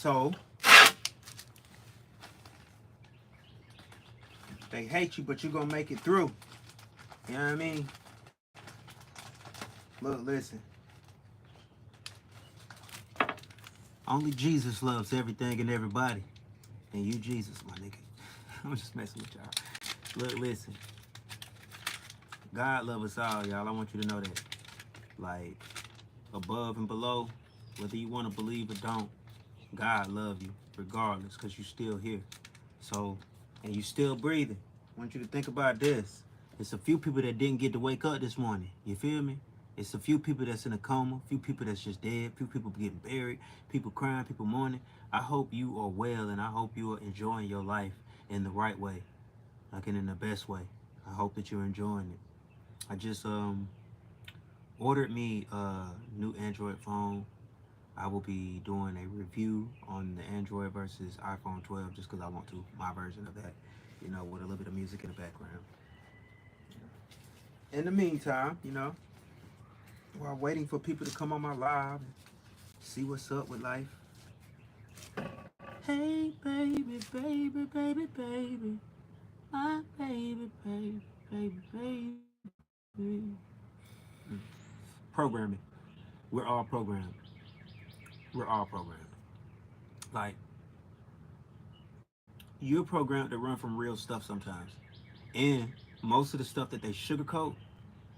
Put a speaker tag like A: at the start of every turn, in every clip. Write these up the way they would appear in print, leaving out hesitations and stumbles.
A: So they hate you, but you're gonna make it through. You know what I mean? Look, listen. Only Jesus loves everything and everybody. And you Jesus, my nigga. I'm just messing with y'all. Look, listen. God loves us all, y'all. I want you to know that. Like, above and below, whether you want to believe or don't, God love you regardless, because you're still here. So, and you still breathing. I want you to think about this. It's a few people that didn't get to wake up this morning. You feel me? It's a few people that's in a coma, a few people that's just dead, a few people getting buried, people crying, people mourning. I hope you are well, and I hope you are enjoying your life in the right way, like in the best way. I hope that you're enjoying it. I just ordered me a new Android phone. I will be doing a review on the Android versus iPhone 12 just because I want to, my version of that, you know, with a little bit of music in the background. In the meantime, you know, while waiting for people to come on my live and see what's up with life. Hey, baby, baby, baby, baby, my baby, baby, baby, baby. Programming. We're all programmed. We're all programmed. Like, you're programmed to run from real stuff sometimes. And most of the stuff that they sugarcoat,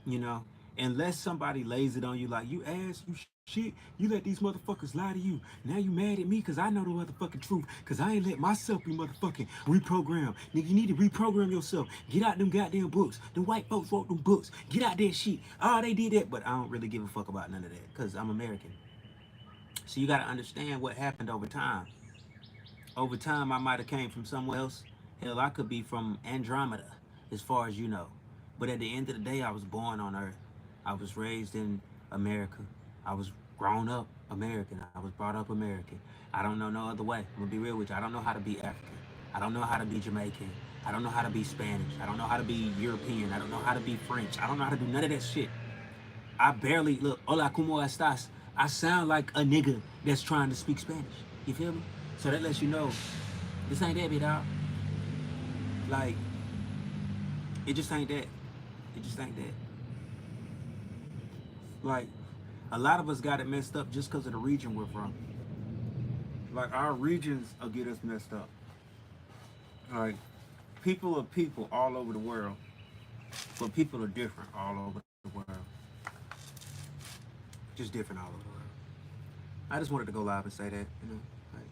A: you know, unless somebody lays it on you like, you ass, you shit, you let these motherfuckers lie to you. Now you mad at me because I know the motherfucking truth, because I ain't let myself be motherfucking reprogrammed. Nigga, you need to reprogram yourself. Get out them goddamn books. The white folks wrote them books. Get out that shit. Oh, they did that, but I don't really give a fuck about none of that because I'm American. So you got to understand what happened over time. Over time, I might have came from somewhere else. Hell, I could be from Andromeda, as far as you know. But at the end of the day, I was born on Earth. I was raised in America. I was grown up American. I was brought up American. I don't know no other way. I'm gonna be real with you. I don't know how to be African. I don't know how to be Jamaican. I don't know how to be Spanish. I don't know how to be European. I don't know how to be French. I don't know how to do none of that shit. I barely look. Hola, como estas? I sound like a nigga that's trying to speak Spanish. You feel me? So that lets you know this ain't that, big dog. Like, it just ain't that. It just ain't that. Like, a lot of us got it messed up just because of the region we're from. Like, our regions will get us messed up. Like, people are people all over the world, but people are different all over the world. Just different all over the world. I just wanted to go live and say that, you know. Like,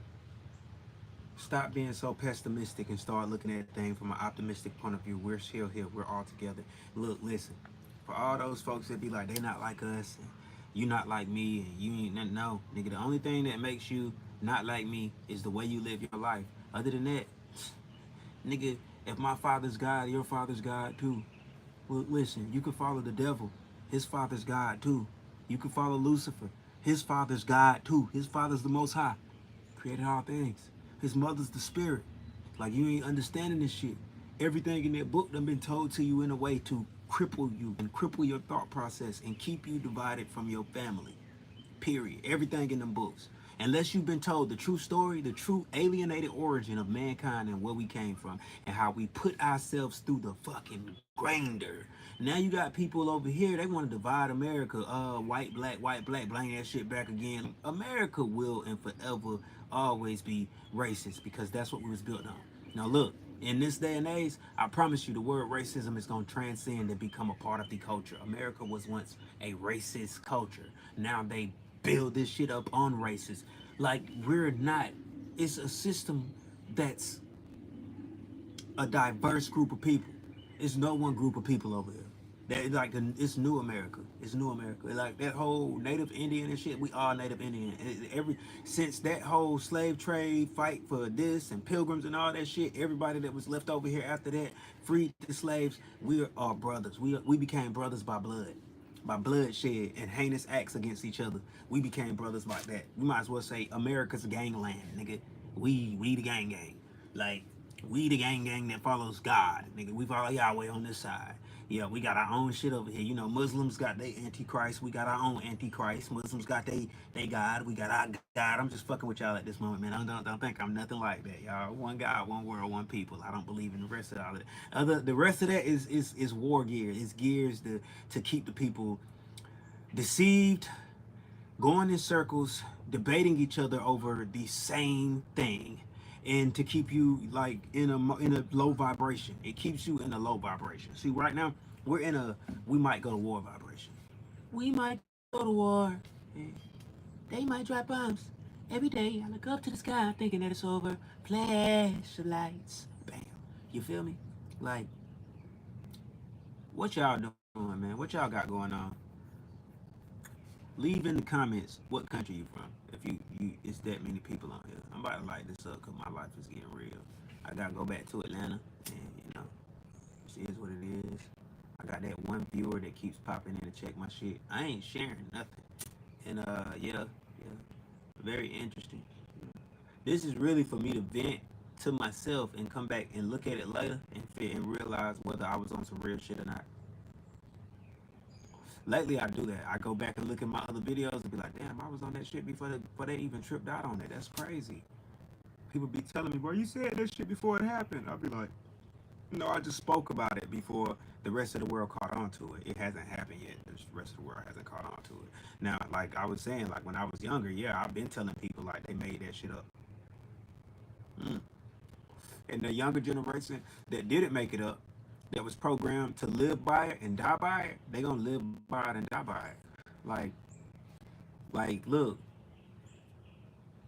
A: stop being so pessimistic and start looking at things from an optimistic point of view. We're still here. We're all together. Look, listen. For all those folks that be like, they not like us, and you not like me, and you ain't nothing. No, nigga, the only thing that makes you not like me is the way you live your life. Other than that, nigga, if my father's God, your father's God too. Well, listen, you can follow the devil. His father's God too. You can follow Lucifer. His father's God too. His father's the Most High. Created all things. His mother's the spirit. Like, you ain't understanding this shit. Everything in that book done been told to you in a way to cripple you and cripple your thought process and keep you divided from your family. Period. Everything in them books. Unless you've been told the true story, the true alienated origin of mankind and where we came from and how we put ourselves through the fucking grinder. Now you got people over here, they want to divide America. White, black, bring that shit back again. America will and forever always be racist because that's what we was built on. Now look, in this day and age, I promise you the word racism is going to transcend and become a part of the culture. America was once a racist culture. Now they build this shit up on races. Like, we're not. It's a system that's a diverse group of people. It's no one group of people over here. That like it's new America. It's new America. Like that whole Native Indian and shit. We are Native Indian. Every since that whole slave trade fight for this and pilgrims and all that shit. Everybody that was left over here after that freed the slaves. We are brothers. We became brothers by blood. By bloodshed and heinous acts against each other. We became brothers like that. We might as well say America's gangland, nigga. We the gang. Like, we the gang that follows God, nigga. We follow Yahweh on this side. Yeah, we got our own shit over here. You know, Muslims got their antichrist. We got our own antichrist. Muslims got they God. We got our God. I'm just fucking with y'all at this moment, man. Don't think I'm nothing like that, y'all. One God, one world, one people. I don't believe in the rest of all of that. The rest of that is war gear. It's gears to keep the people deceived, going in circles, debating each other over the same thing, and to keep you like in a low vibration. It keeps you in a low vibration. See, right now we might go to war vibration. We might go to war. They might drop bombs every day. I look up to the sky thinking that it's over. Flash of lights, bam. You feel me? Like, what y'all doing, man? What y'all got going on? Leave in the comments what country you from. If it's that many people on here. I'm about to light this up because my life is getting real. I gotta go back to Atlanta, and it is what it is. I got that one viewer that keeps popping in to check my shit. I ain't sharing nothing, and yeah, very interesting. This is really for me to vent to myself and come back and look at it later and realize whether I was on some real shit or not. Lately, I do that. I go back and look at my other videos and be like, damn, I was on that shit before they even tripped out on it. That's crazy. People be telling me, bro, you said that shit before it happened. I'll be like, no, I just spoke about it before the rest of the world caught on to it. It hasn't happened yet. The rest of the world hasn't caught on to it. Now, like I was saying, like when I was younger, yeah, I've been telling people like they made that shit up. And the younger generation that didn't make it up, that was programmed to live by it and die by it, they gonna live by it and die by it. Like, look,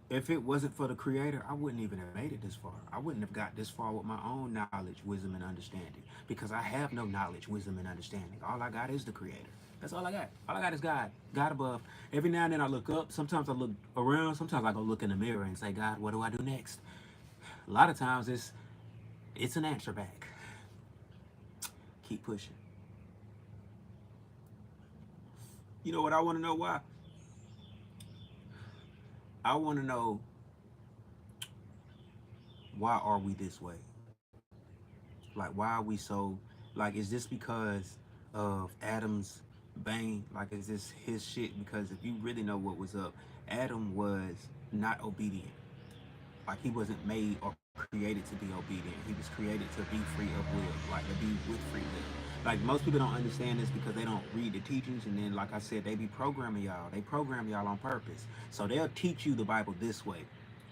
A: if it wasn't for the creator, I wouldn't even have made it this far. I wouldn't have got this far with my own knowledge, wisdom, and understanding. Because I have no knowledge, wisdom, and understanding. All I got is the creator. That's all I got. All I got is God. God above. Every now and then I look up. Sometimes I look around. Sometimes I go look in the mirror and say, God, what do I do next? A lot of times it's an answer back. Keep pushing. You know what I want to know why? I want to know, why are we this way? Like, why are we so, like, is this because of Adam's bane? Like, is this his shit? Because if you really know what was up, Adam was not obedient. Like, he wasn't made or created to be obedient. He was created to be free of will, like to be with free will. Like, most people don't understand this because they don't read the teachings, and then, like I said, they be programming y'all. They program y'all on purpose. So they'll teach you the Bible this way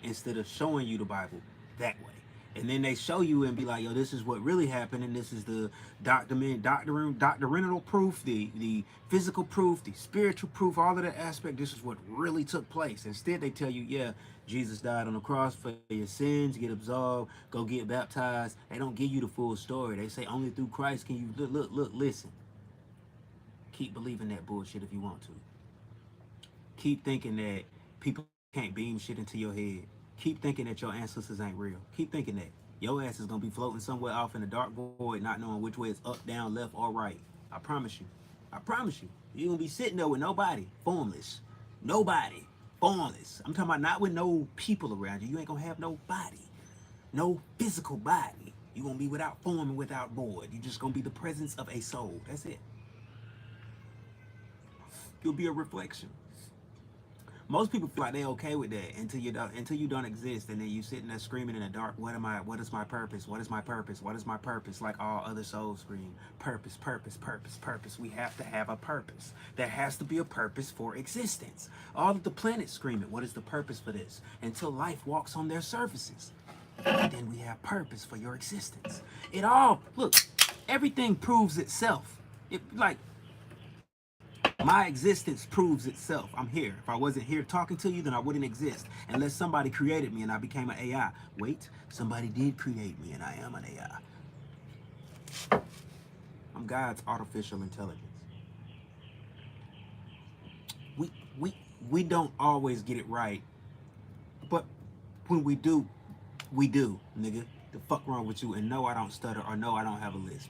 A: instead of showing you the Bible that way. And then they show you and be like, yo, this is what really happened, and this is the doctrinal proof, the physical proof, the spiritual proof, all of that aspect. This is what really took place. Instead, they tell you, yeah, Jesus died on the cross for your sins, get absolved, go get baptized. They don't give you the full story. They say only through Christ can you look, listen. Keep believing that bullshit if you want to. Keep thinking that people can't beam shit into your head. Keep thinking that your ancestors ain't real. Keep thinking that. Your ass is gonna be floating somewhere off in the dark void, not knowing which way is up, down, left, or right. I promise you. I promise you. You're gonna be sitting there with nobody, formless. Nobody, formless. I'm talking about not with no people around you. You ain't gonna have no body, no physical body. You're gonna be without form and without void. You're just gonna be the presence of a soul. That's it. You'll be a reflection. Most people feel like they're okay with that until you don't exist, and then you sitting there screaming in the dark, what am I, what is my purpose, what is my purpose, what is my purpose, like all other souls scream, purpose, purpose, purpose, purpose. We have to have a purpose. There has to be a purpose for existence. All of the planets scream it, what is the purpose for this, until life walks on their surfaces, and then we have purpose for your existence. It all, look, everything proves itself. Like, my existence proves itself. I'm here. If I wasn't here talking to you, then I wouldn't exist. Unless somebody created me and I became an AI. Wait, somebody did create me and I am an AI. I'm God's artificial intelligence. We we don't always get it right, but when we do, nigga. The fuck wrong with you? And no, I don't stutter, or no, I don't have a lisp.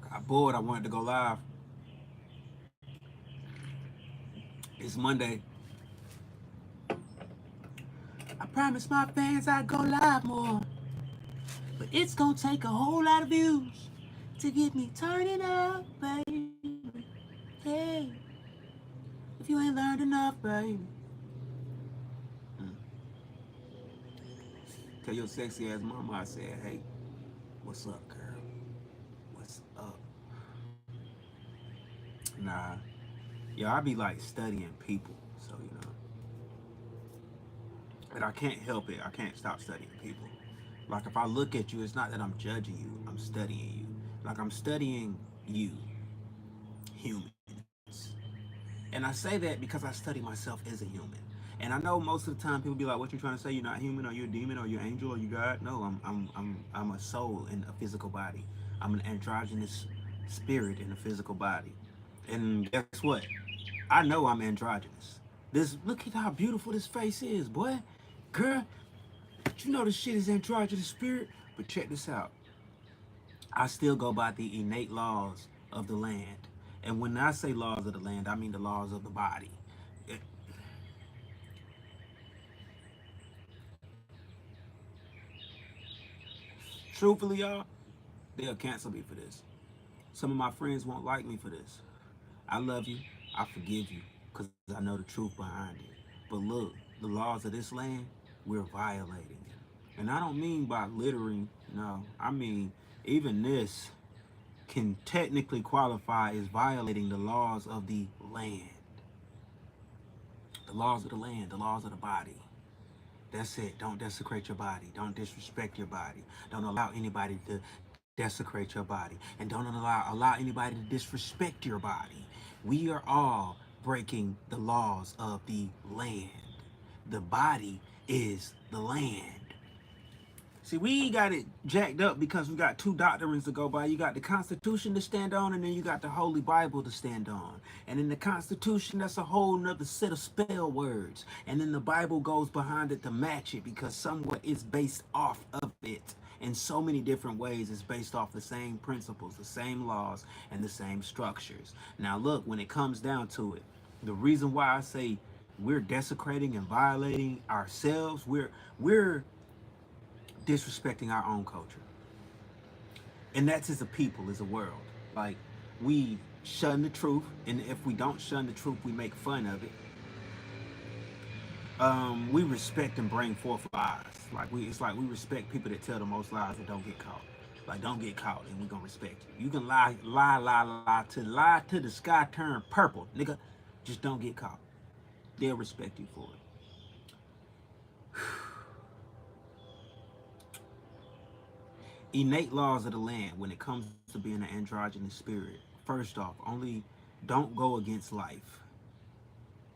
A: Got bored. I wanted to go live. It's Monday. I promised my fans I'd go live more. But it's gonna take a whole lot of views to get me turning up, baby. Hey, if you ain't learned enough, baby. Mm. Tell your sexy ass mama I said, hey, what's up, girl? What's up? Nah. Yeah, I be like studying people, so you know. But I can't help it. I can't stop studying people. Like if I look at you, it's not that I'm judging you. I'm studying you. Like I'm studying you, humans. And I say that because I study myself as a human. And I know most of the time people be like, "What you trying to say? You're not human? Or you a demon? Or you an angel? Or you God?" No, I'm a soul in a physical body. I'm an androgynous spirit in a physical body. And guess what? I know I'm androgynous. This look at how beautiful this face is, boy. Girl, you know this shit is androgynous spirit. But check this out. I still go by the innate laws of the land. And when I say laws of the land, I mean the laws of the body. It, truthfully, y'all, they'll cancel me for this. Some of my friends won't like me for this. I love you. I forgive you because I know the truth behind it. But look, the laws of this land, we're violating it. And I don't mean by littering, no. I mean, even this can technically qualify as violating the laws of the land. The laws of the land, the laws of the body. That's it. Don't desecrate your body. Don't disrespect your body. Don't allow anybody to desecrate your body. And don't allow anybody to disrespect your body. We are all breaking the laws of the land. The body is the land. See, we got it jacked up because we got two doctrines to go by. You got the Constitution to stand on, and then you got the Holy Bible to stand on. And in the Constitution, that's a whole nother set of spell words. And then the Bible goes behind it to match it because somewhat it's based off of it. In so many different ways, it's based off the same principles, the same laws, and the same structures. Now, look, when it comes down to it, the reason why I say we're desecrating and violating ourselves, we're disrespecting our own culture. And that's as a people, as a world. Like, we shun the truth, and if we don't shun the truth, we make fun of it. We respect and bring forth lies. It's like we respect people that tell the most lies and don't get caught. Like, don't get caught, and we gonna respect you. You can lie to the sky turn purple, nigga. Just don't get caught. They'll respect you for it. Innate laws of the land when it comes to being an androgynous spirit. First off, only don't go against life.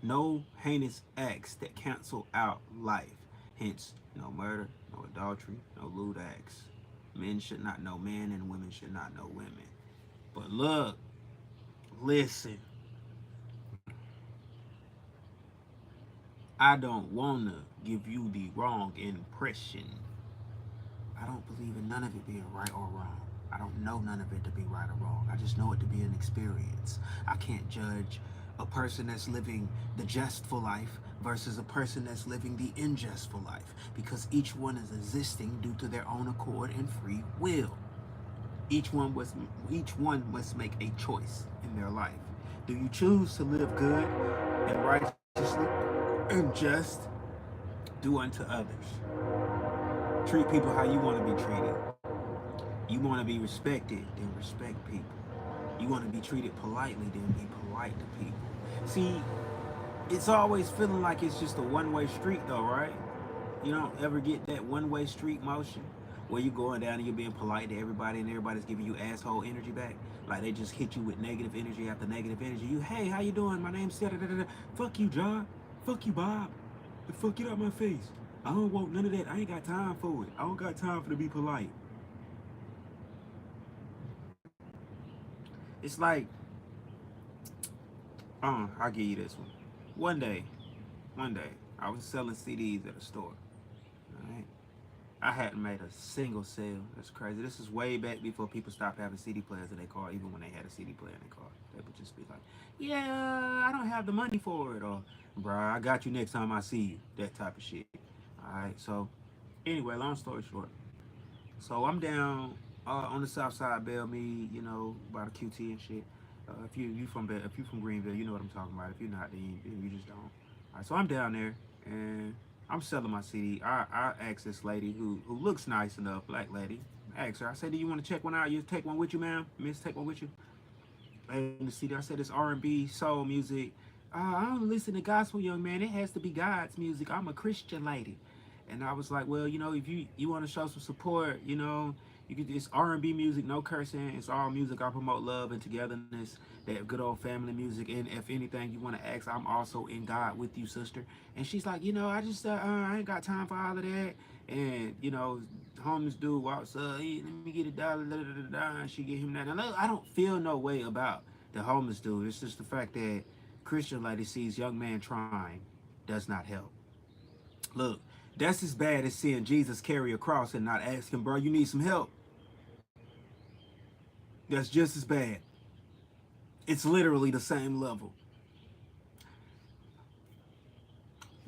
A: No heinous acts that cancel out life. Hence, no murder, no adultery, no lewd acts. Men should not know men and women should not know women. But look, listen, I don't want to give you the wrong impression. I don't believe in none of it being right or wrong. I don't know none of it to be right or wrong. I just know it to be an experience. I can't judge a person that's living the jestful life versus a person that's living the unjustful life because each one is existing due to their own accord and free will. Each one must make a choice in their life. Do you choose to live good and righteously and just do unto others? Treat people how you want to be treated. You want to be respected, then respect people. You want to be treated politely, then be polite to people. See, it's always feeling like it's just a one-way street though, right? You don't ever get that one-way street motion where you're going down and you're being polite to everybody and everybody's giving you asshole energy back. Like they just hit you with negative energy after negative energy. You, hey, how you doing? My name's da da da da. Fuck you, John. Fuck you, Bob. The fuck, get out my face. I don't want none of that. I ain't got time for it. I don't got time for to be polite. It's like, I'll give you this one. One day, one day, I was selling CDs at a store. Alright? I hadn't made a single sale. That's crazy. This is way back before people stopped having CD players in their car, even when they had a CD player in their car. They would just be like, yeah, I don't have the money for it. Or, bruh, I got you next time I see you. That type of shit. Alright, so, anyway, long story short, So I'm down on the south side, Bellmead, you know, by the QT and shit. If you from Greenville, you know what I'm talking about. If you're not, then you just don't. All right, so I'm down there and I'm selling my CD. I asked this lady who looks nice enough, black lady. I asked her. I said, "Do you want to check one out? You take one with you, ma'am? Miss, take one with you." And the CD, I said, "It's R&B, soul music. I don't listen to gospel, young man. It has to be God's music. I'm a Christian lady." And I was like, "Well, you know, if you want to show some support, you know, you could. It's R&B music, no cursing. It's all music. I promote love and togetherness, that good old family music. And if anything you want to ask, I'm also in God with you, sister." And she's like, "You know, I ain't got time for all of that." And you know, homeless dude walks up, "Hey, let me get $1, da, da, da, da," and she get him that. And I don't feel no way about the homeless dude. It's just the fact that Christian lady sees young man trying does not help. Look, that's as bad as seeing Jesus carry a cross and not asking, "Bro, you need some help." That's just as bad. It's literally the same level.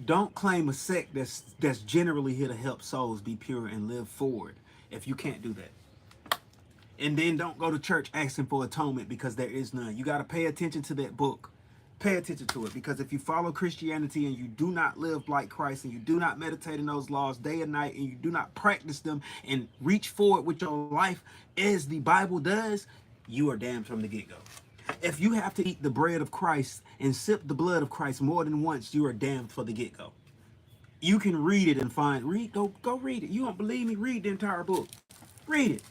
A: Don't claim a sect that's generally here to help souls be pure and live forward if you can't do that. And then don't go to church asking for atonement because there is none. You got to pay attention to that book. Pay attention to it, because if you follow Christianity and you do not live like Christ and you do not meditate in those laws day and night and you do not practice them and reach forward with your life as the Bible does, you are damned from the get-go. If you have to eat the bread of Christ and sip the blood of Christ more than once, you are damned for the get-go. You can read it and go read it. You don't believe me? Read the entire book. Read it.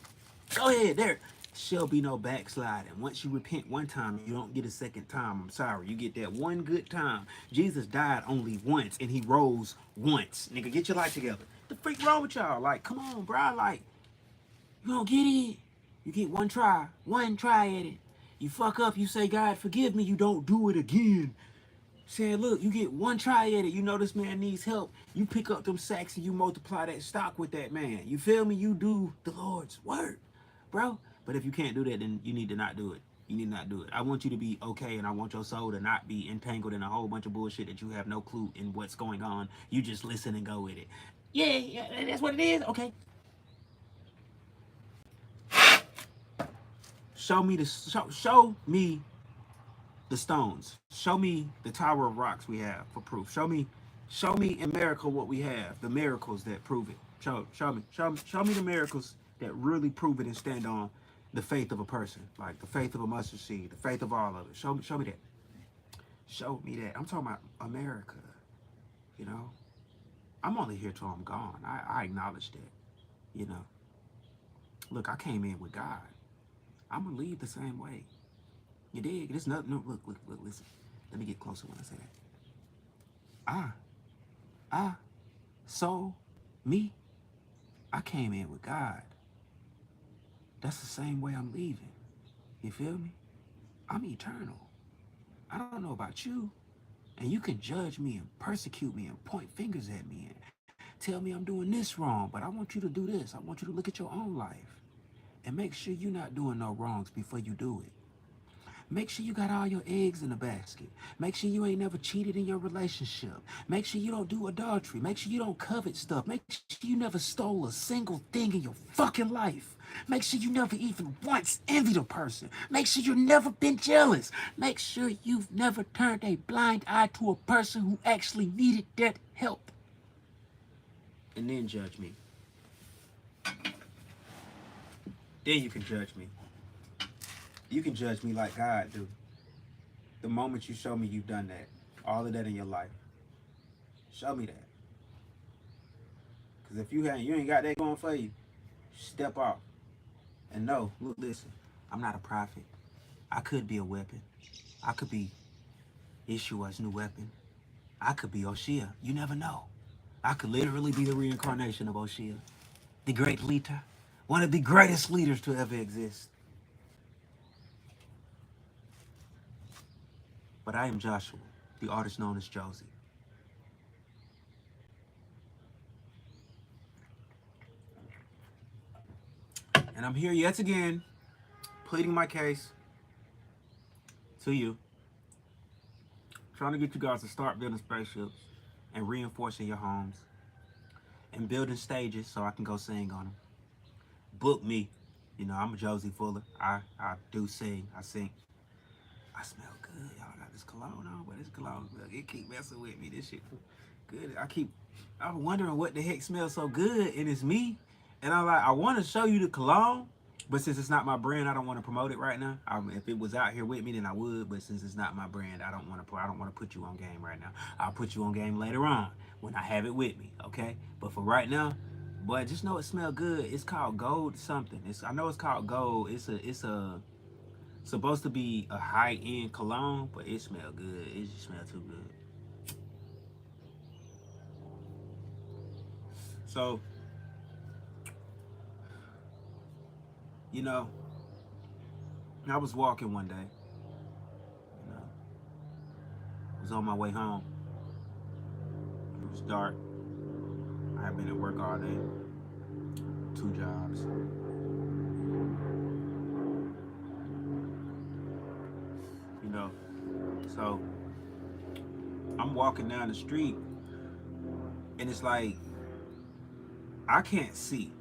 A: Go ahead, there shall be no backsliding. Once you repent one time, you don't get a second time. I'm sorry. You get that one good time. Jesus died only once and he rose once. Nigga, get your life together. The freak wrong with y'all? Like, come on, bro. Like, you don't get it. You get one try at it. You fuck up, you say, "God, forgive me," you don't do it again. Saying, look, you get one try at it. You know this man needs help. You pick up them sacks and you multiply that stock with that man. You feel me? You do the Lord's work, bro. But if you can't do that, then you need to not do it. You need to not do it. I want you to be okay, and I want your soul to not be entangled in a whole bunch of bullshit that you have no clue in what's going on. You just listen and go with it. Yeah, yeah, that's what it is. Okay. Show me the stones. Show me the Tower of Rocks we have for proof. Show me in miracle what we have, the miracles that prove it. Show me the miracles that really prove it and stand on the faith of a person, like the faith of a mustard seed, the faith of all of it. Show me that. Show me that. I'm talking about America. You know, I'm only here till I'm gone. I acknowledge that. You know, look, I came in with God. I'm gonna leave the same way. You dig? There's nothing. No, look, listen. Let me get closer when I say that. I, I, so, me, I came in with God. That's the same way I'm leaving. You feel me? I'm eternal. I don't know about you. And you can judge me and persecute me and point fingers at me and tell me I'm doing this wrong, but I want you to do this. I want you to look at your own life and make sure you're not doing no wrongs before you do it. Make sure you got all your eggs in the basket. Make sure you ain't never cheated in your relationship. Make sure you don't do adultery. Make sure you don't covet stuff. Make sure you never stole a single thing in your fucking life. Make sure you never even once envied a person. Make sure you've never been jealous. Make sure you've never turned a blind eye to a person who actually needed that help. And then judge me. Then you can judge me. You can judge me like God do. The moment you show me you've done that, all of that in your life, show me that. Because if you ain't got that going for you, step off. And no, look, listen, I'm not a prophet. I could be a weapon. I could be Yeshua's new weapon. I could be Oshia. You never know. I could literally be the reincarnation of Oshia, the great leader, one of the greatest leaders to ever exist. But I am Joshua, the artist known as Josie. And I'm here yet again, pleading my case to you, trying to get you guys to start building spaceships and reinforcing your homes and building stages so I can go sing on them. book me. You know, I'm a Josie Fuller. I do sing. I sing. I smell good. Y'all got this cologne on, but this cologne, it keep messing with me. This shit good. I'm wondering what the heck smells so good, and it's me. And I'm like, I want to show you the cologne, but since it's not my brand, I don't want to promote it right now. If it was out here with me, then I would. But since it's not my brand, I don't want to. I don't want to put you on game right now. I'll put you on game later on when I have it with me. Okay. But for right now, boy, just know it smells good. It's called Gold something. I know it's called Gold. It's supposed to be a high end cologne, but it smells good. It just smells too good. So, you know, I was walking one day. You know, I was on my way home. It was dark. I had been at work all day, 2 jobs. You know, so I'm walking down the street, and it's like I can't see.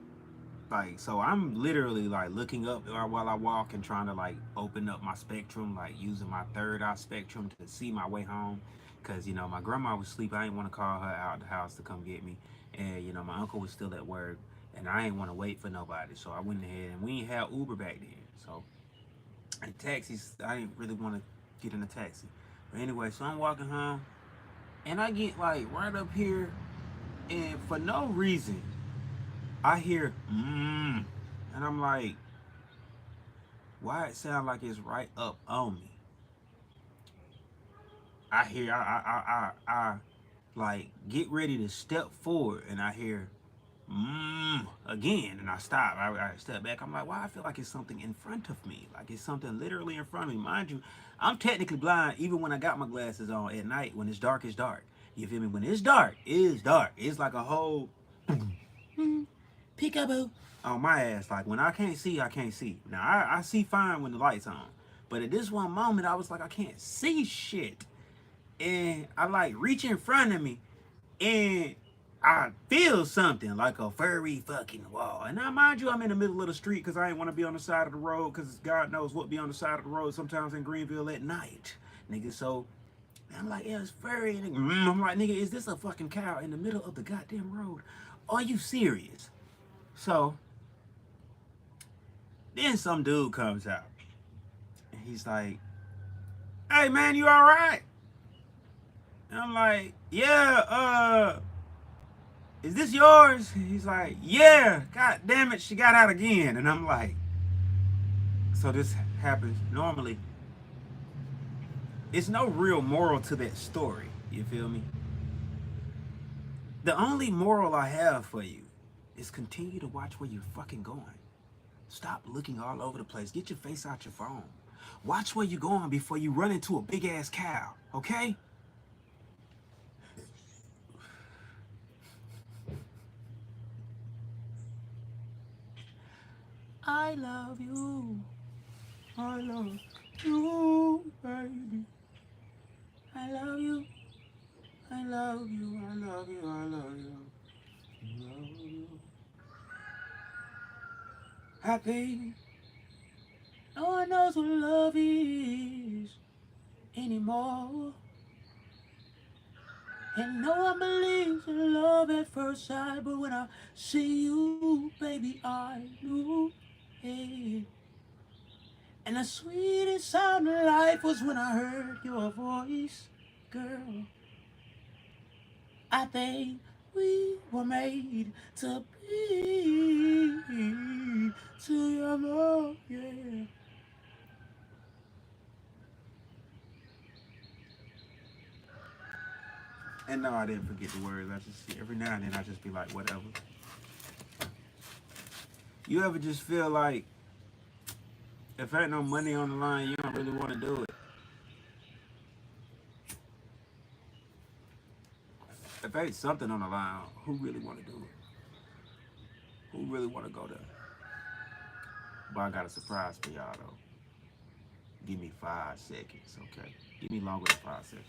A: Like, so I'm literally like looking up while I walk and trying to like open up my spectrum, like using my third eye spectrum to see my way home. Cause you know my grandma was asleep. I didn't want to call her out the house to come get me, and you know my uncle was still at work, and I didn't want to wait for nobody. So I went ahead, and we didn't have Uber back then. So and taxis, I didn't really want to get in a taxi. But anyway, so I'm walking home, and I get like right up here, and for no reason, I hear and I'm like, why it sound like it's right up on me? I hear I like get ready to step forward, and I hear again, and I stop. I step back. I'm like, why I feel like it's something in front of me, like it's something literally in front of me. Mind you, I'm technically blind even when I got my glasses on at night. When it's dark, it's dark. You feel me? When it's dark, it's dark. It's like a whole peekaboo on my ass. Like when I can't see, I can't see. Now I see fine when the light's on, but at this one moment, I was like, I can't see shit, and I like reach in front of me, and I feel something like a furry fucking wall. And now, mind you, I'm in the middle of the street because I ain't want to be on the side of the road because God knows what be on the side of the road sometimes in Greenville at night, nigga. So I'm like, yeah, it's furry. Nigga. I'm like, nigga, is this a fucking cow in the middle of the goddamn road? Are you serious? So then some dude comes out and he's like, hey man, you all right? And I'm like, yeah, is this yours? He's like, yeah, god damn it, she got out again. And I'm like, so this happens normally. It's no real moral to that story. You feel me? The only moral I have for you is continue to watch where you're fucking going. Stop looking all over the place. Get your face out your phone. Watch where you're going before you run into a big ass cow, okay? I love you. I love you, baby. I love you. I love you. I love you. I love you. I love you. I think no one knows what love is anymore. And no one believes in love at first sight. But when I see you, baby, I knew it. And the sweetest sound of life was when I heard your voice, girl. I think we were made to be together, yeah. And no, I didn't forget the words. I just every now and then I just be like, whatever. You ever just feel like if there ain't no money on the line, you don't really want to do it? If there ain't something on the line, who really want to do it? Who really want to go there? But I got a surprise for y'all though. Give me 5 seconds, okay? Give me longer than 5 seconds.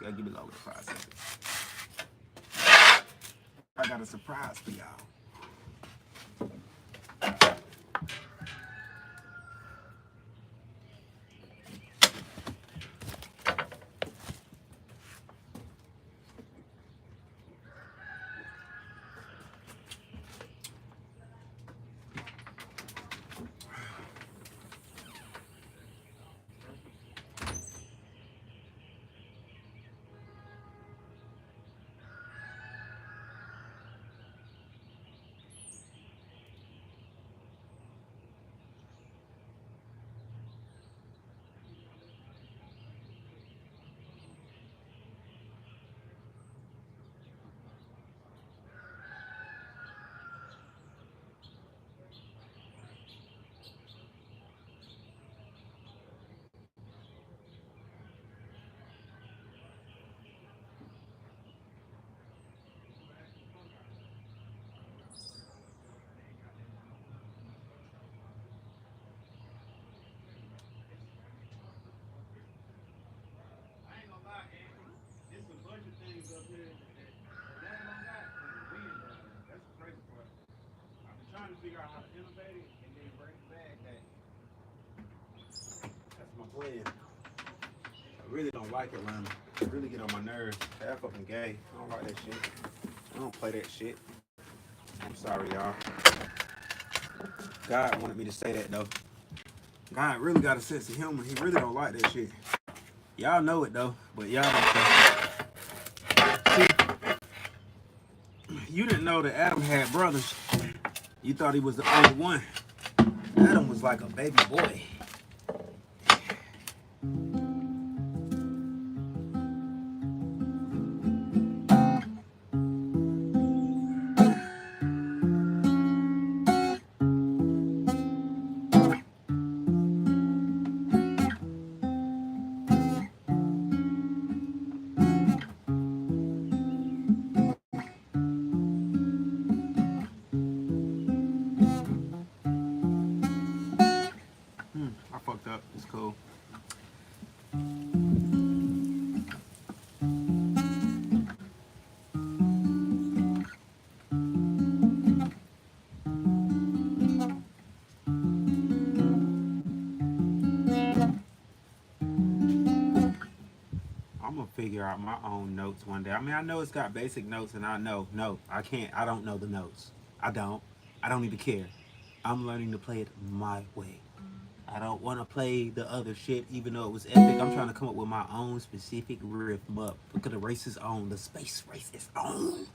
A: You gotta give me longer than 5 seconds. I got a surprise for y'all. I really don't like Atlanta. It really get on my nerves. That fucking gay. I don't like that shit. I don't play that shit. I'm sorry, y'all. God wanted me to say that though. God really got a sense of humor. He really don't like that shit. Y'all know it though, but y'all don't care. See, you didn't know that Adam had brothers. You thought he was the only one. Adam was like a baby boy. I fucked up. It's cool. I'm gonna figure out my own notes one day. I mean, I know it's got basic notes, and I know, no, I can't. I don't know the notes. I don't. I don't even care. I'm learning to play it my way. I don't want to play the other shit, even though it was epic. I'm trying to come up with my own specific rhythm up. Look at the race is on. The space race is on.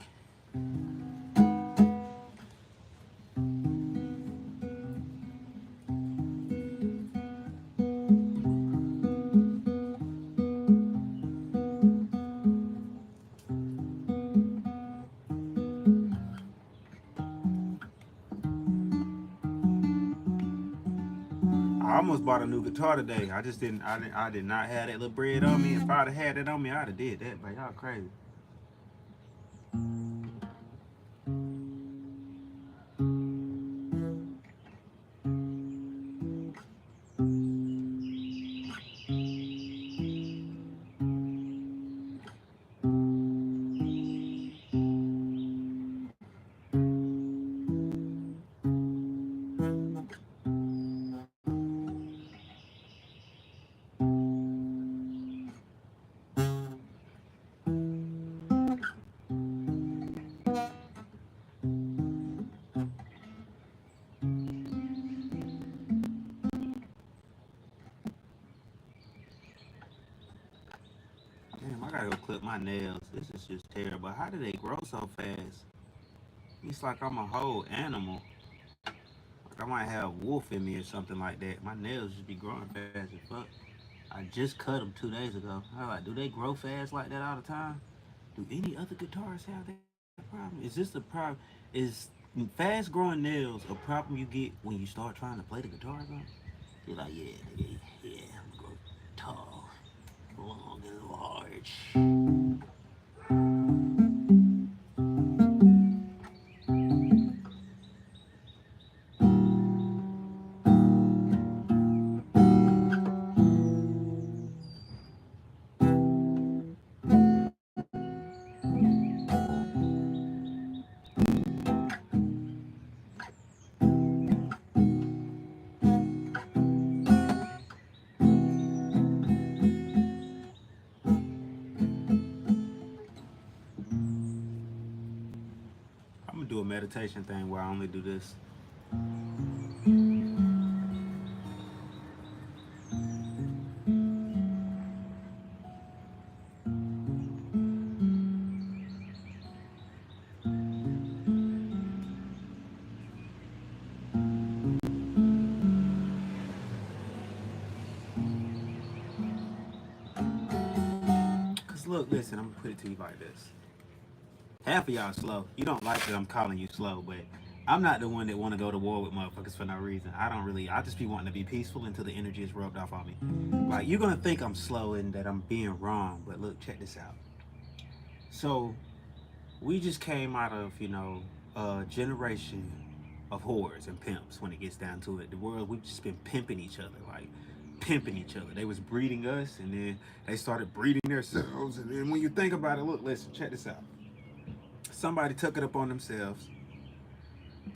A: I almost bought a new guitar today. I just didn't. I did not have that little bread on me. If I'd have had that on me, I'd have did that. But y'all crazy. Damn, I gotta go clip my nails. This is just terrible. How do they grow so fast? It's like I'm a whole animal. Like I might have wolf in me or something like that. My nails just be growing fast as fuck. I just cut them 2 days ago. I was like, do they grow fast like that all the time? Do any other guitarists have that problem? Is this the problem? Is fast growing nails a problem you get when you start trying to play the guitar? Though? You're like, yeah, nigga, yeah, I'm gonna grow tall, long, and large. meditation thing where I only do this. Cause look, listen, I'm gonna put it to you like this. Half of y'all slow. You don't like that I'm calling you slow, but I'm not the one that want to go to war with motherfuckers for no reason. I don't really. I just be wanting to be peaceful until the energy is rubbed off on me. Like you're gonna think I'm slow and that I'm being wrong, but look, check this out. So we just came out of a generation of whores and pimps. When it gets down to it, the world we've just been pimping each other, like pimping each other. They was breeding us, and then they started breeding themselves. And then when you think about it, look, listen, check this out. Somebody took it upon themselves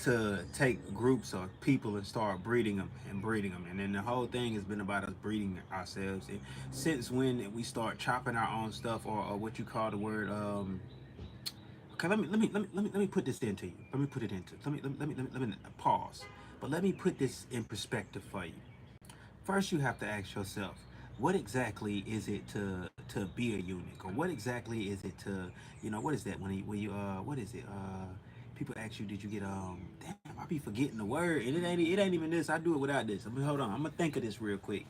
A: to take groups of people and start breeding them and breeding them, and then the whole thing has been about us breeding ourselves. And since when we start chopping our own stuff, or what you call the word, okay, let me put this into you. Let me put it into. Let me pause. But let me put this in perspective for you. First, you have to ask yourself, what exactly is it to be a eunuch, or what exactly is it to, what is that when you what is it? People ask you, did you get damn, I be forgetting the word, and it ain't even this. I do it without this. I mean, hold on, I'm gonna think of this real quick.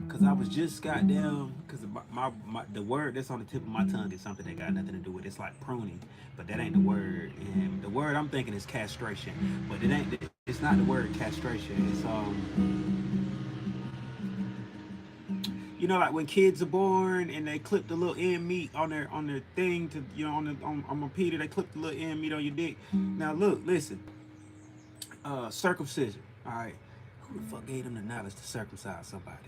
A: Cause I was just goddamn, cause the word that's on the tip of my tongue is something that got nothing to do with it. It's like pruning, but that ain't the word. And the word I'm thinking is castration, but it ain't. It's not the word castration. It's like when kids are born and they clip the little end meat on their thing to on my Peter, they clip the little end meat on your dick. Now look, listen, circumcision. All right, who the fuck gave them the knowledge to circumcise somebody?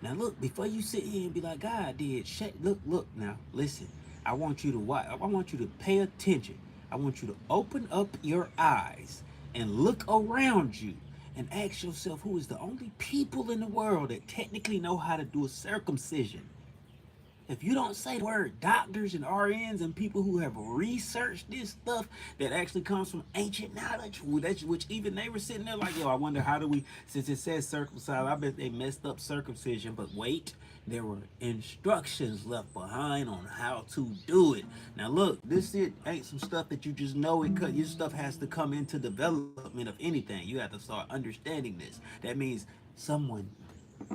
A: Now look, before you sit here and be like, God did, look now, listen. I want you to watch. I want you to pay attention. I want you to open up your eyes and look around you and ask yourself who is the only people in the world that technically know how to do a circumcision. If you don't say the word doctors and RNs and people who have researched this stuff that actually comes from ancient knowledge, which even they were sitting there like, yo, I wonder how do we, since it says circumcised, I bet they messed up circumcision, but wait, there were instructions left behind on how to do it. Now look, this shit ain't some stuff that you just know it, your stuff has to come into development of anything. You have to start understanding this. That means someone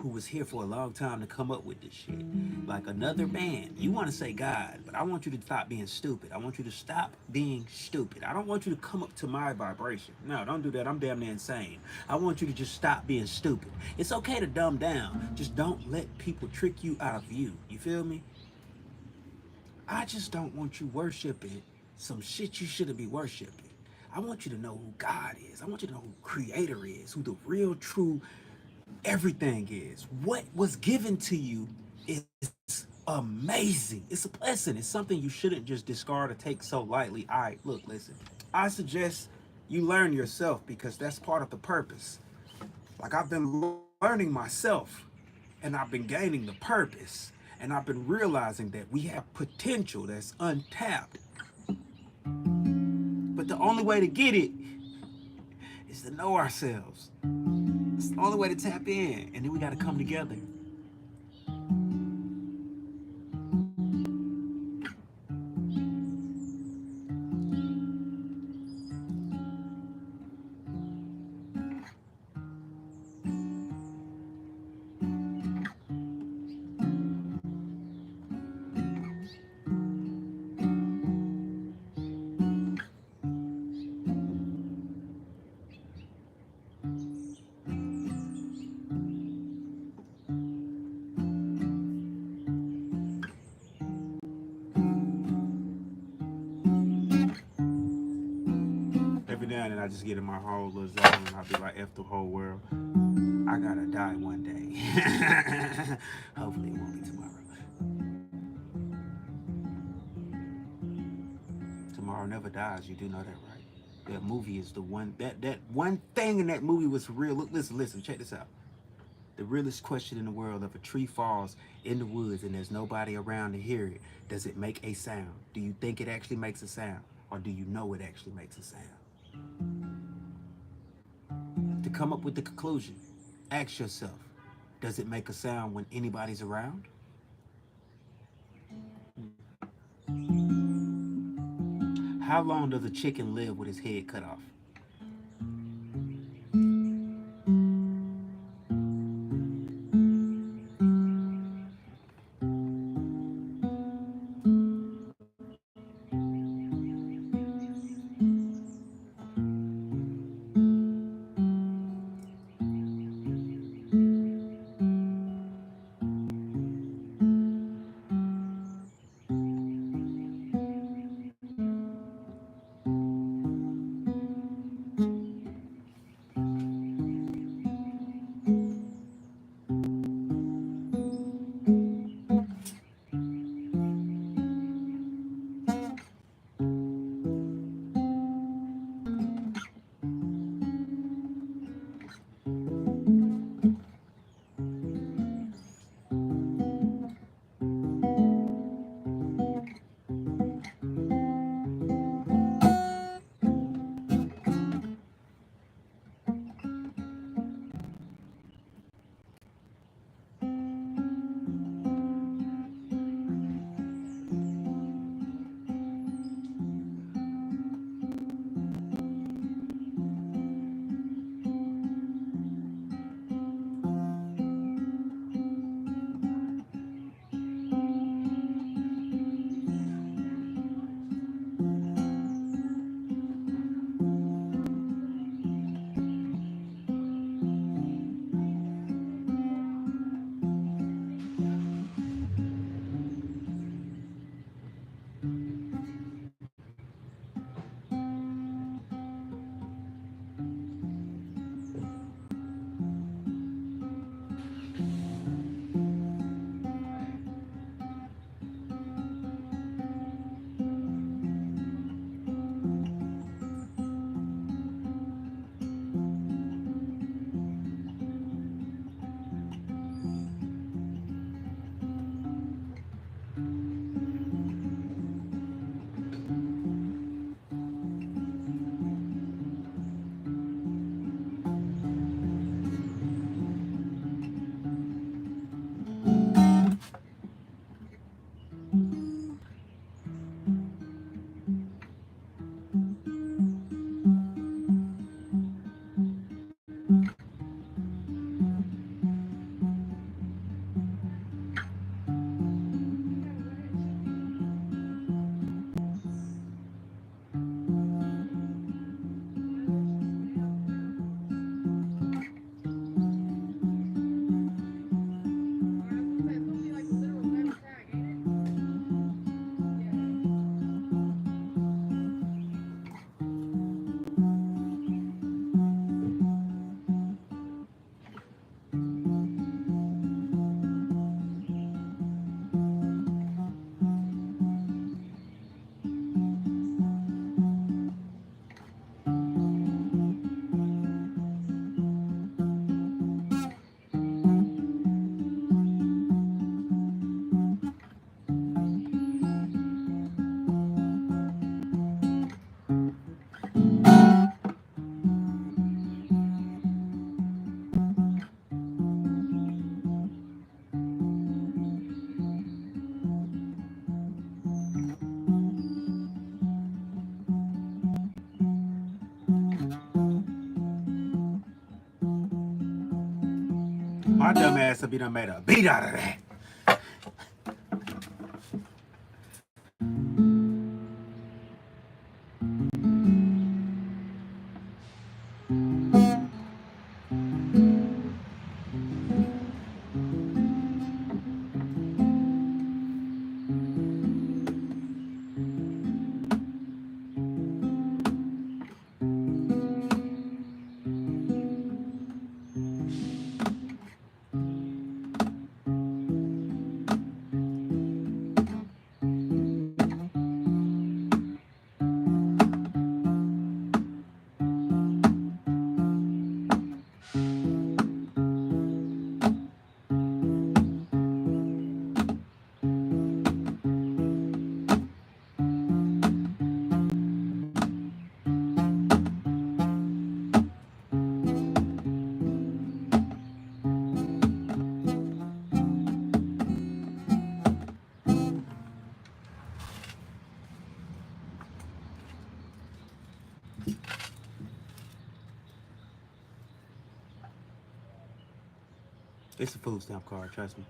A: who was here for a long time to come up with this shit. Like another man. You want to say God, but I want you to stop being stupid. I want you to stop being stupid. I don't want you to come up to my vibration. No, don't do that. I'm damn near insane. I want you to just stop being stupid. It's okay to dumb down. Just don't let people trick you out of you. You feel me? I just don't want you worshiping some shit you shouldn't be worshiping. I want you to know who God is. I want you to know who Creator is, who the real, true everything is. What was given to you is amazing. It's a blessing. It's something you shouldn't just discard or take so lightly. All right, look, listen. I suggest you learn yourself because that's part of the purpose. Like I've been learning myself and I've been gaining the purpose and I've been realizing that we have potential that's untapped. But the only way to get it is to know ourselves. It's the only way to tap in, and then we got to come together. Every now and then I just get in my whole little zone and I'll be like, F the whole world. I gotta die one day. Hopefully it won't be tomorrow. Tomorrow never dies. You do know that, right? That movie is the one, that one thing in that movie was real. Look, listen, check this out. The realest question in the world: if a tree falls in the woods and there's nobody around to hear it, does it make a sound? Do you think it actually makes a sound? or do you know it actually makes a sound? To come up with the conclusion, ask yourself, does it make a sound when anybody's around? How long does a chicken live with his head cut off? My dumb ass will be done made a beat out of that. It's a food stamp card, trust me.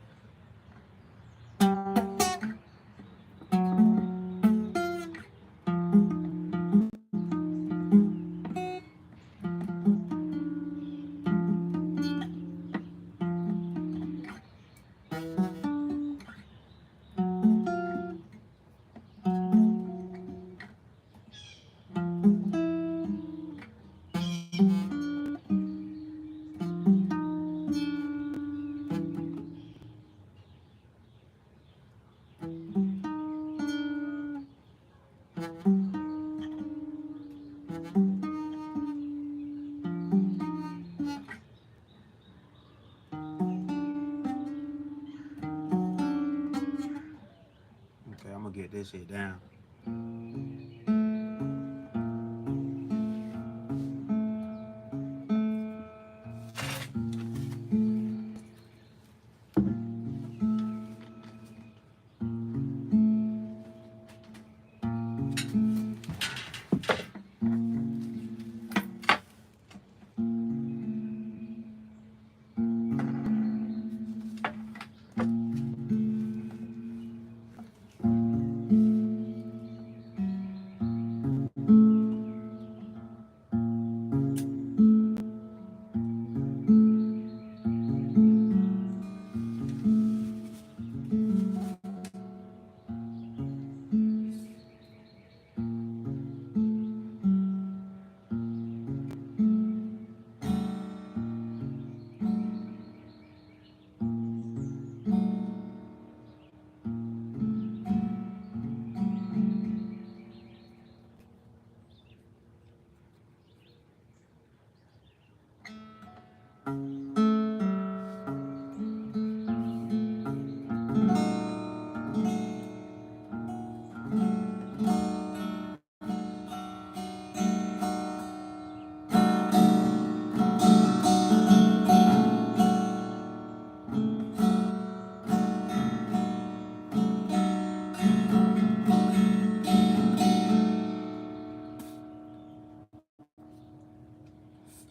A: Okay, I'm gonna get this shit down.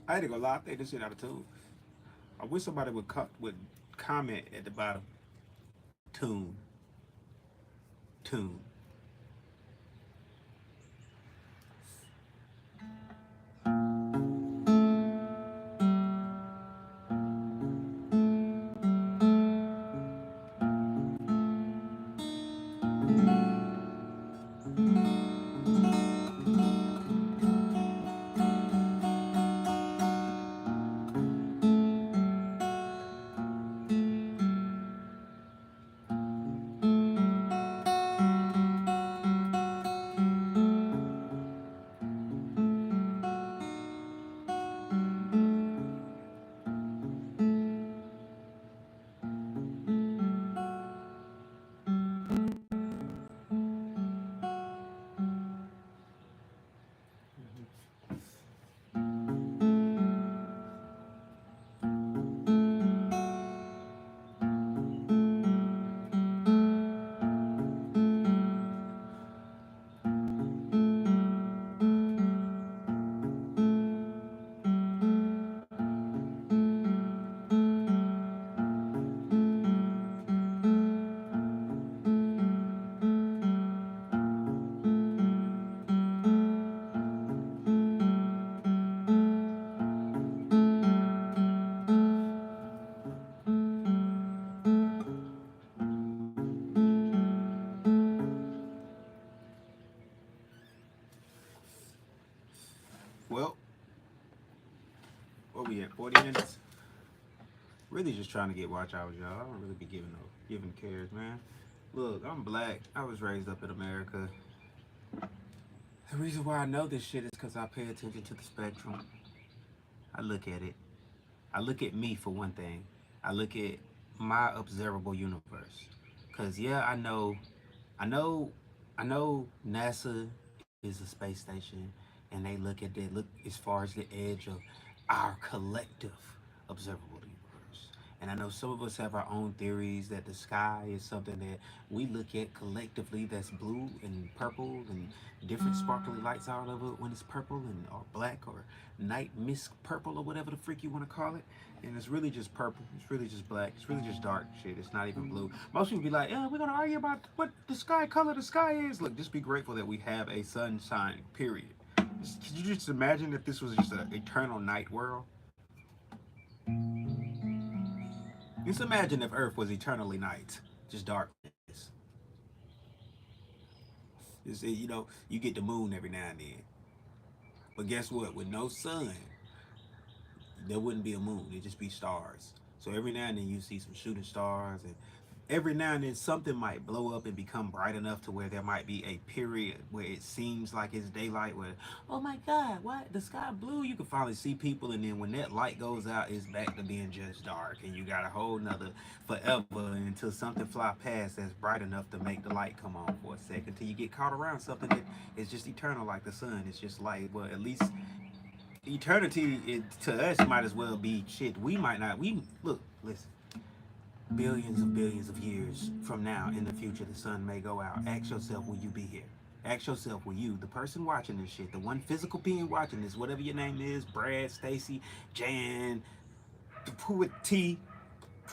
A: I had to go lie. I think this shit out of tune. I wish somebody would comment at the bottom. Tune, tune. Well, what we at? 40 minutes. Really just trying to get watch hours, y'all. I don't really be giving cares, man. Look, I'm black. I was raised up in America. The reason why I know this shit is because I pay attention to the spectrum. I look at it. I look at me for one thing. I look at my observable universe. Cause yeah, I know, I know NASA is a space station, and they look as far as the edge of our collective observable universe. And And I know some of us have our own theories that the sky is something that we look at collectively that's blue and purple and different sparkly lights all over it when it's purple and or black or night mist purple or whatever the freak you want to call it. And it's really just purple. It's really just black. It's really just dark shit. It's not even blue. Most people be like, yeah, we're gonna argue about what the sky color the sky is. Look, just be grateful that we have a sunshine, period. Could you just imagine if this was just an eternal night world? Just imagine if Earth was eternally night, just darkness. You get the moon every now and then. But guess what? With no sun, there wouldn't be a moon. It'd just be stars. So every now and then you see some shooting stars, and every now and then something might blow up and become bright enough to where there might be a period where it seems like it's daylight, where, oh my God, what? The sky blue? You can finally see people, and then when that light goes out, it's back to being just dark, and you got a whole nother forever until something fly past that's bright enough to make the light come on for a second, till you get caught around something that is just eternal like the sun. It's just light. Well, at least eternity to us might as well be shit. We might not. We look, listen. Billions of years from now in the future, the sun may go out. Ask yourself, will you be here? Ask yourself, will you, the person watching this shit, the one physical being watching this, whatever your name is, Brad, Stacy, Jan, Pruitt T,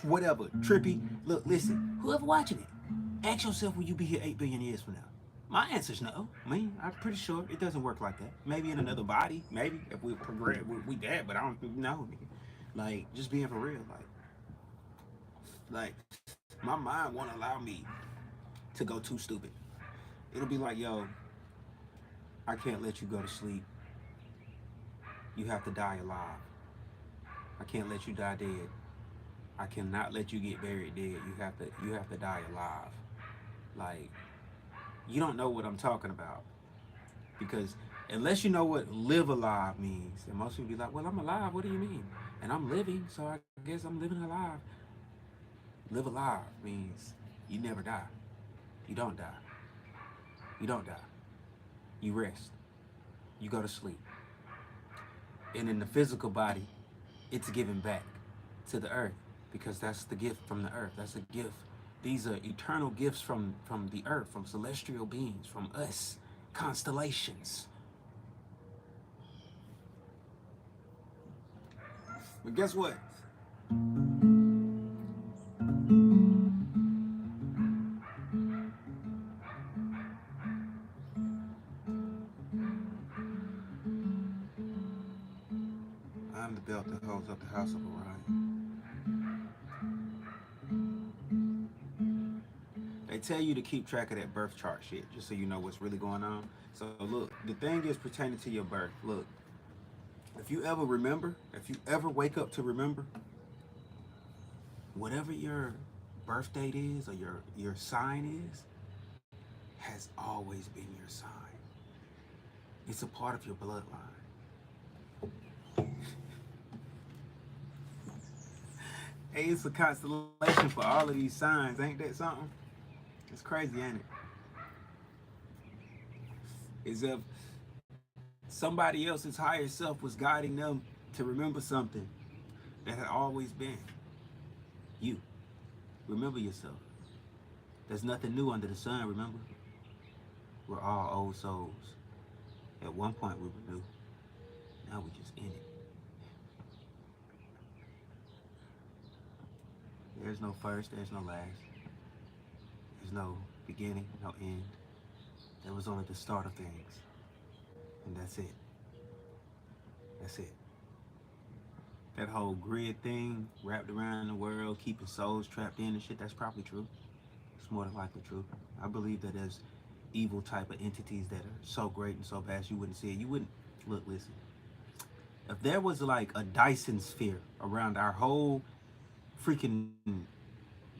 A: whatever, Trippy. Look, listen, whoever watching it, ask yourself, will you be here 8 billion years from now? My answer's no. I mean, I'm pretty sure it doesn't work like that. Maybe in another body, maybe if we progress, we dead, but I don't know. Like, just being for real, like my mind won't allow me to go too stupid. It'll be like, yo, I can't let you go to sleep. You have to die alive. I can't let you die dead. I cannot let you get buried dead. You have to die alive. Like, you don't know what I'm talking about. Because unless you know what live alive means, and most people be like, well, I'm alive, what do you mean? And I'm living, so I guess I'm living alive. Live alive means you never die. You don't die. You don't die. You rest. You go to sleep. And in the physical body, it's given back to the earth because that's the gift from the earth. That's a gift. These are eternal gifts from the earth, from celestial beings, from us, constellations. But guess what? I'm the belt that holds up the house of Orion. They tell you to keep track of that birth chart shit, just so you know what's really going on. So look, the thing is pertaining to your birth. Look, if you ever remember, if you ever wake up to remember, whatever your birth date is or your sign is, has always been your sign. It's a part of your bloodline. Hey, it's a constellation for all of these signs. Ain't that something? It's crazy, ain't it? As if somebody else's higher self was guiding them to remember something that had always been you. Remember yourself. There's nothing new under the sun, remember? We're all old souls. At one point we were new. Now we're just in it. There's no first, there's no last. There's no beginning, no end. There was only the start of things. And that's it. That's it. That whole grid thing wrapped around the world, keeping souls trapped in and shit, that's probably true. It's more than likely true. I believe that there's evil type of entities that are so great and so vast you wouldn't see it. You wouldn't, look, listen. If there was like a Dyson sphere around our whole freaking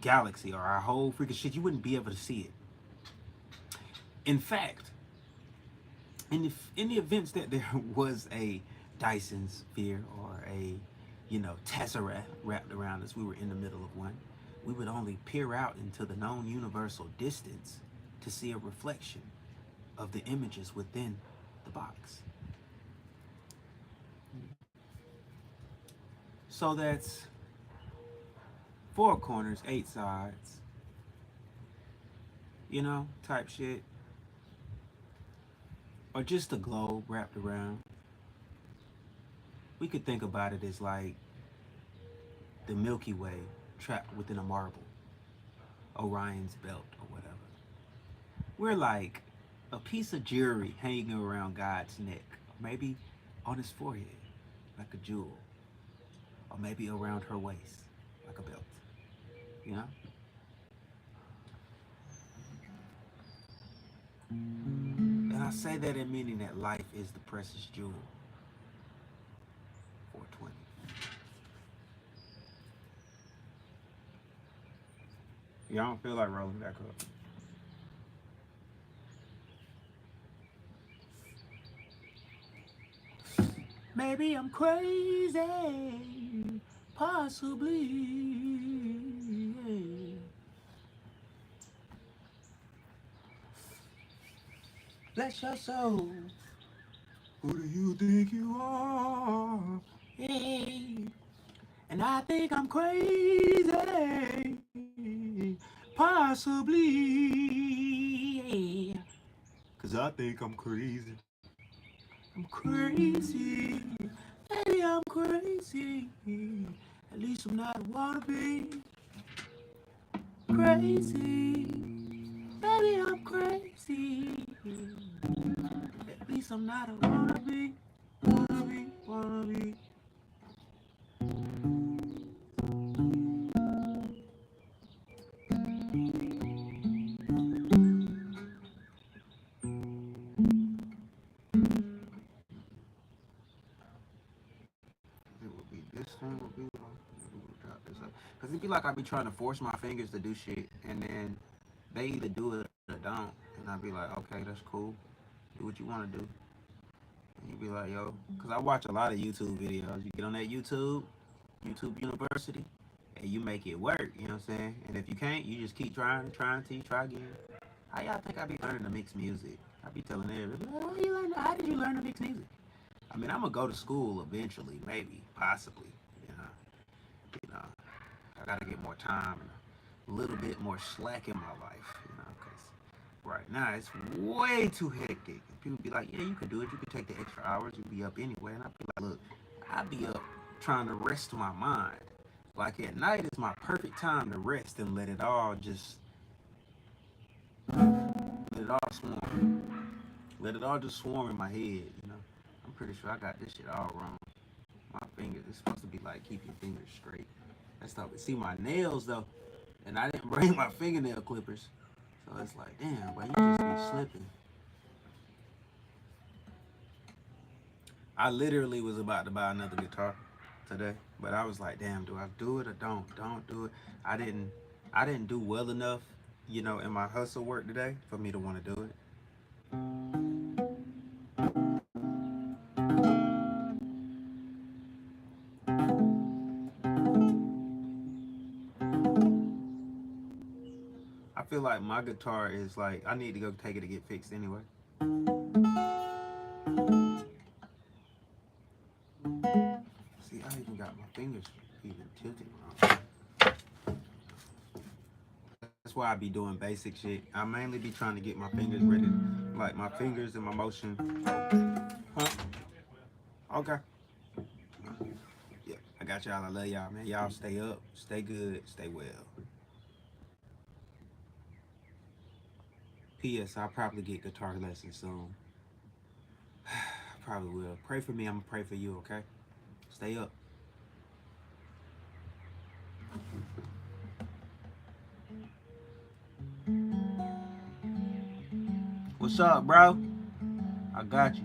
A: galaxy or our whole freaking shit, you wouldn't be able to see it. In fact, in the events that there was a Dyson sphere or a, tesseract wrapped around us, we were in the middle of one, we would only peer out into the known universal distance to see a reflection of the images within the box. So that's 4 corners, 8 sides, you know, type shit. Or just a globe wrapped around. We could think about it as like the Milky Way trapped within a marble, Orion's belt, or whatever. We're like a piece of jewelry hanging around God's neck, or maybe on his forehead, like a jewel, or maybe around her waist, like a belt. You know? And I say that in meaning that life is the precious jewel. 420. Y'all don't feel like rolling back up. Maybe I'm crazy, possibly. Bless your soul. Who do you think you are? Hey. And I think I'm crazy, possibly. Cause I think I'm crazy. I'm crazy. Maybe I'm crazy. At least I'm not a wannabe. Crazy. Maybe I'm crazy. At least I'm not a wannabe. Wannabe. This thing will be drop this up. Cause it'd be like I'd be trying to force my fingers to do shit, and then they either do it or don't, and I'd be like, okay, that's cool. Do what you want to do. And you'd be like, yo, cause I watch a lot of YouTube videos. You get on that YouTube University, and you make it work. You know what I'm saying? And if you can't, you just keep trying till you try again. How y'all think I be learning to mix music? I be telling everybody, how did you learn to mix music? I mean, I'm gonna go to school eventually, maybe, possibly. You know, I gotta get more time and a little bit more slack in my life. You know, because right now it's way too hectic. And people be like, yeah, you could do it. You could take the extra hours. You'd be up anyway. And I'd be like, look, I'd be up trying to rest my mind. Like at night is my perfect time to rest and let it all swarm. Let it all just swarm in my head. You know, I'm pretty sure I got this shit all wrong. My fingers, it's supposed to be like keep your fingers straight. That's tough. See my nails though, and I didn't bring my fingernail clippers, so it's like, damn, but you just be slipping. I literally was about to buy another guitar today, but I was like, damn, do I do it or don't? Don't do it. I didn't do well enough, you know, in my hustle work today for me to want to do it. I feel like my guitar is like I need to go take it to get fixed anyway. See, I even got my fingers even tilted wrong. That's why I be doing basic shit. I mainly be trying to get my fingers ready, like my fingers and my motion. Huh? Okay. Yeah, I got y'all. I love y'all, man. Y'all stay up, stay good, stay well. P.S. I'll probably get guitar lessons soon. I probably will. Pray for me. I'm gonna pray for you. Okay. Stay up. What's up, bro? I got you.